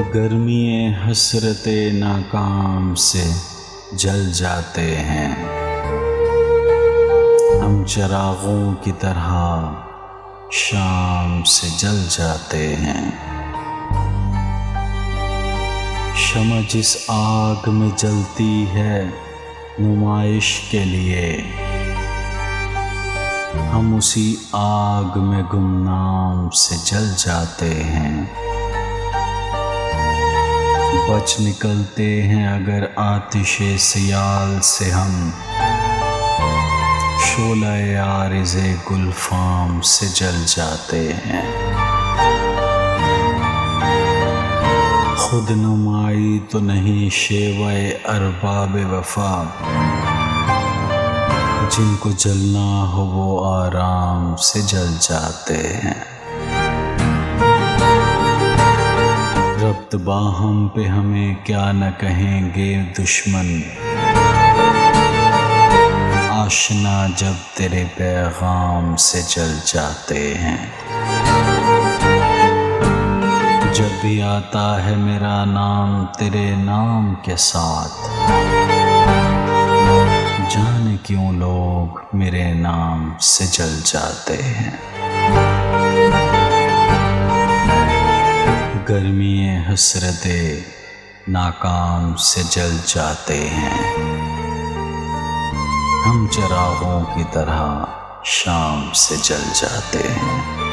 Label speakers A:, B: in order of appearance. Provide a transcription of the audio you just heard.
A: गर्मी हसरते नाकाम से जल जाते हैं हम, चिरागों की तरह शाम से जल जाते हैं। शम्अ जिस आग में जलती है नुमाइश के लिए, हम उसी आग में गुमनाम से जल जाते हैं। बच निकलते हैं अगर आतिशे सियाल से हम, शोले आरिज़े गुलफाम से जल जाते हैं। खुद नुमाई तो नहीं शेवाए अरबाब वफा, जिनको जलना हो वो आराम से जल जाते हैं। रब्त बाहम पे हमें क्या न कहेंगे दुश्मन, आशना जब तेरे पैगाम से जल जाते हैं। जब भी आता है मेरा नाम तेरे नाम के साथ, जाने क्यों लोग मेरे नाम से जल जाते हैं। गर्मी हसरते नाकाम से जल जाते हैं हम, चिरागों की तरह शाम से जल जाते हैं।